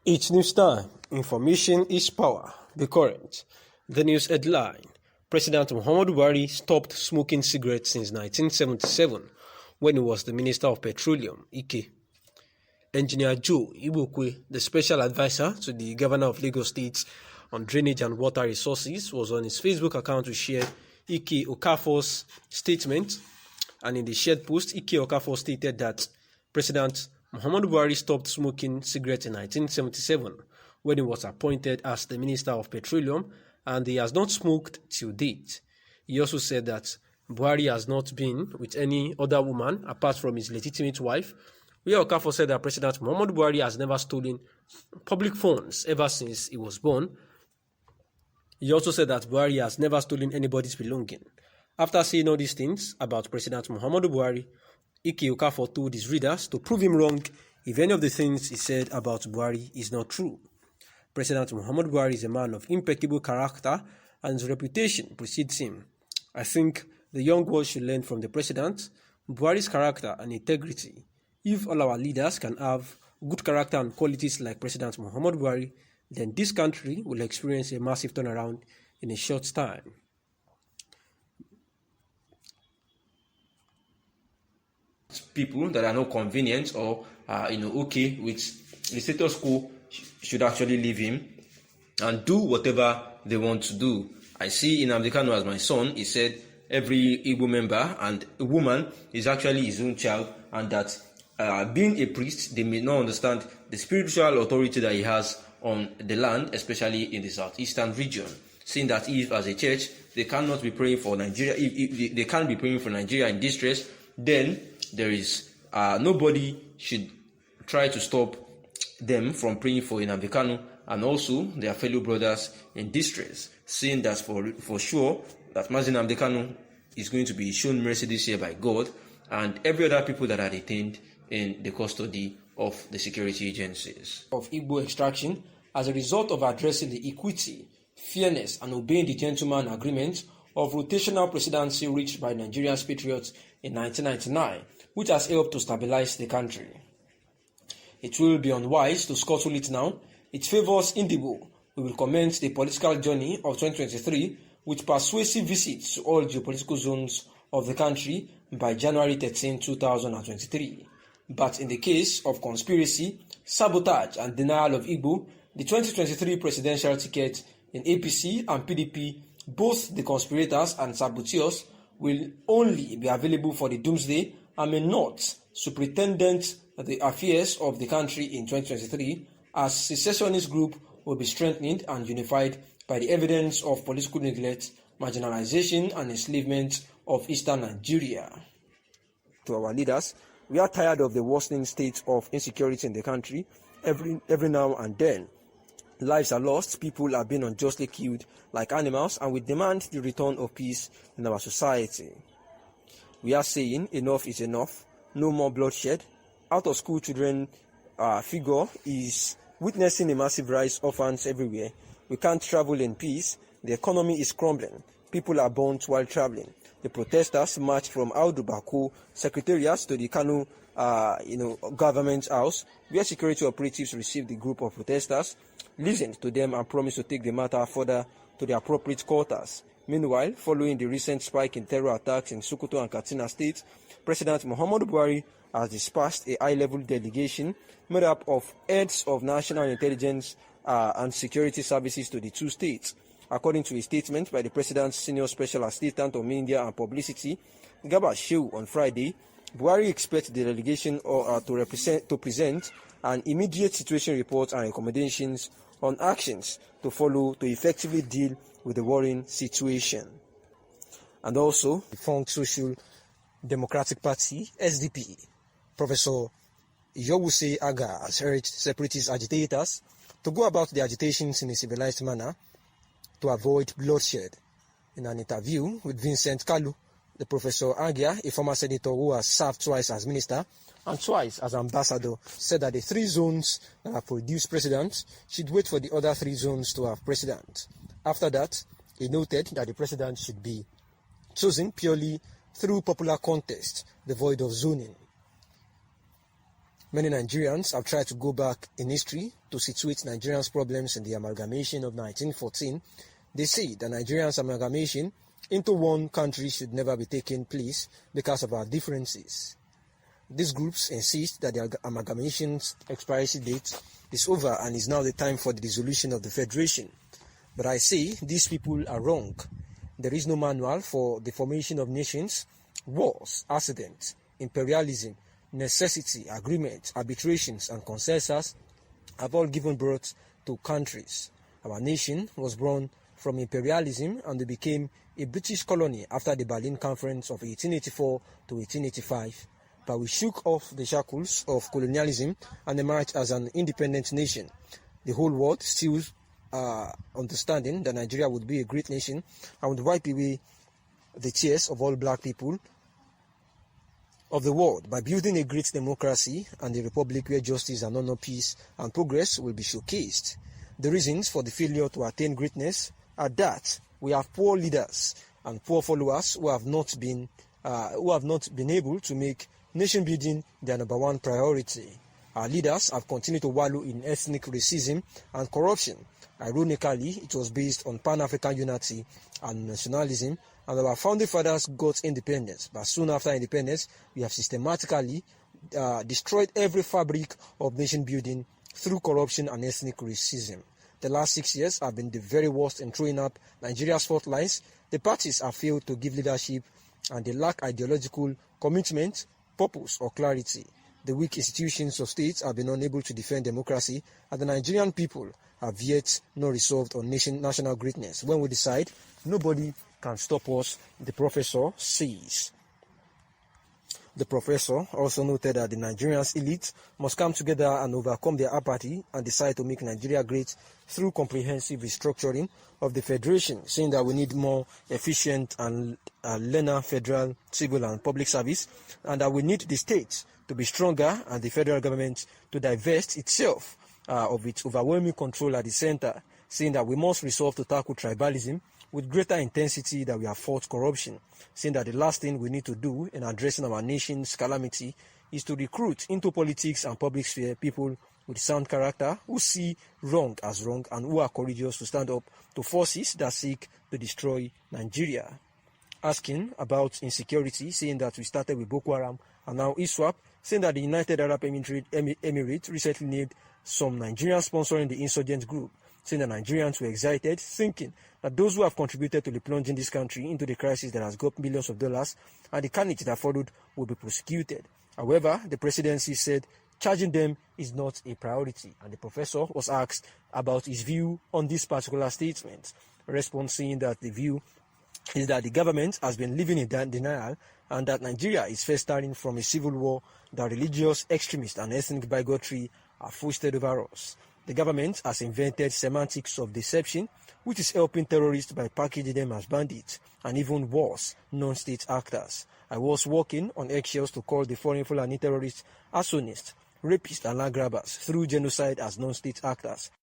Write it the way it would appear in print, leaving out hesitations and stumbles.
It's news time. Information is power. Be current. The news headline: President Muhammadu Buhari stopped smoking cigarettes since 1977 when he was the Minister of Petroleum, Ike. Engineer Joe Ibokwe, the special advisor to the Governor of Lagos State on drainage and water resources, was on his Facebook account to share Ike Okafor's statement, and in the shared post, Ike Okafor stated that President Muhammadu Buhari stopped smoking cigarettes in 1977 when he was appointed as the Minister of Petroleum, and he has not smoked till date. He also said that Buhari has not been with any other woman apart from his legitimate wife. Okafor said that President Muhammadu Buhari has never stolen public funds ever since he was born. He also said that Buhari has never stolen anybody's belonging. After saying all these things about President Muhammadu Buhari, Ike Okafor told his readers to prove him wrong if any of the things he said about Buhari is not true. President Muhammadu Buhari is a man of impeccable character and his reputation precedes him. I think the young world should learn from the president Buhari's character and integrity. If all our leaders can have good character and qualities like President Muhammadu Buhari, then this country will experience a massive turnaround in a short time. People that are not convenient or okay with the status quo should actually leave him and do whatever they want to do. I see Nnamdi Kanu as my son. He said every Igbo member and a woman is actually his own child, and that being a priest, they may not understand the spiritual authority that he has on the land, especially in the southeastern region. Saying that if, as a church, they cannot be praying for Nigeria, if they can't be praying for Nigeria in distress, then there is nobody should try to stop them from praying for Nnamdi Kanu and also their fellow brothers in distress. Saying that for sure that Mazi Nnamdi Kanu is going to be shown mercy this year by God, and every other people that are detained in the custody of the security agencies of Igbo extraction as a result of addressing the equity, fairness, and obeying the gentleman agreement of rotational presidency reached by Nigeria's patriots in 1999, which has helped to stabilize the country. It will be unwise to scuttle it now. It favors Indigo. We will commence the political journey of 2023 with persuasive visits to all geopolitical zones of the country by January 13, 2023. But in the case of conspiracy, sabotage, and denial of Igbo, the 2023 presidential ticket in APC and PDP, both the conspirators and saboteurs, will only be available for the doomsday and may not superintendent the affairs of the country in 2023, as secessionist group will be strengthened and unified by the evidence of political neglect, marginalization, and enslavement of eastern Nigeria. To our leaders, we are tired of the worsening state of insecurity in the country. Every now and then, lives are lost, people are being unjustly killed like animals, and we demand the return of peace in our society. We are saying enough is enough, no more bloodshed. Out of school children figure is witnessing a massive rise of orphans everywhere. We can't travel in peace. The economy is crumbling. People are burnt while traveling. The protesters marched from Audu Bako Secretariat to the Kanu government house, where security operatives received the group of protesters, listened to them, and promised to take the matter further to the appropriate quarters. Meanwhile, following the recent spike in terror attacks in Sokoto and Katsina states, President Muhammadu Buhari has dispatched a high-level delegation made up of heads of national intelligence and security services to the two states. According to a statement by the President's Senior Special Assistant on Media and Publicity, Garba Shehu, on Friday, Buhari expects the delegation to present an immediate situation report and recommendations on actions to follow to effectively deal with the worrying situation. And also, the Defunct Social Democratic Party, SDP, Professor Yowuse Aga has urged separatist agitators to go about the agitations in a civilized manner to avoid bloodshed. In an interview with Vincent Kalu, the Professor Agia, a former senator who has served twice as minister and twice as ambassador, said that the three zones that have produced presidents should wait for the other three zones to have president. After that, he noted that the president should be chosen purely through popular contest, devoid of zoning. Many Nigerians have tried to go back in history to situate Nigerians' problems in the amalgamation of 1914. They say that Nigerians' amalgamation into one country should never be taking place because of our differences. These groups insist that the amalgamation's expiration date is over and is now the time for the dissolution of the Federation. But I say these people are wrong. There is no manual for the formation of nations. Wars, accidents, imperialism, necessity, agreement, arbitrations, and consensus have all given birth to countries. Our nation was born from imperialism and it became a British colony after the Berlin Conference of 1884 to 1885. But we shook off the shackles of colonialism and emerged as an independent nation. The whole world still understanding that Nigeria would be a great nation and would wipe away the tears of all black people of the world by building a great democracy and a republic where justice and honor, peace and progress will be showcased. The reasons for the failure to attain greatness are that we have poor leaders and poor followers who have not been able to make nation building their number one priority. Our leaders have continued to wallow in ethnic racism and corruption. Ironically, it was based on Pan-African unity and nationalism, and our founding fathers got independence. But soon after independence, we have systematically destroyed every fabric of nation building through corruption and ethnic racism. The last 6 years have been the very worst in throwing up Nigeria's fault lines. The parties have failed to give leadership and they lack ideological commitment, purpose, or clarity. The weak institutions of states have been unable to defend democracy, and the Nigerian people have yet not resolved on national greatness. When we decide, nobody can stop us, the professor says. The professor also noted that the Nigerian elite must come together and overcome their apathy and decide to make Nigeria great through comprehensive restructuring of the federation, saying that we need more efficient and leaner federal, civil and public service, and that we need the states to be stronger and the federal government to divest itself of its overwhelming control at the center, saying that we must resolve to tackle tribalism with greater intensity that we have fought corruption, saying that the last thing we need to do in addressing our nation's calamity is to recruit into politics and public sphere people with sound character who see wrong as wrong and who are courageous to stand up to forces that seek to destroy Nigeria. Asking about insecurity, saying that we started with Boko Haram and now ISWAP, saying that the United Arab Emirates recently named some Nigerians sponsoring the insurgent group, saying that Nigerians were excited, thinking that those who have contributed to the plunging this country into the crisis that has got millions of dollars and the carnage that followed will be prosecuted. However, the presidency said charging them is not a priority, and the professor was asked about his view on this particular statement, responding that the view is that the government has been living in denial and that Nigeria is festering from a civil war that religious extremists and ethnic bigotry are foisted over us. The government has invented semantics of deception, which is helping terrorists by packaging them as bandits and even worse, non-state actors. I was walking on eggshells to call the foreign Fulani terrorists arsonists, rapists and land grabbers through genocide as non-state actors.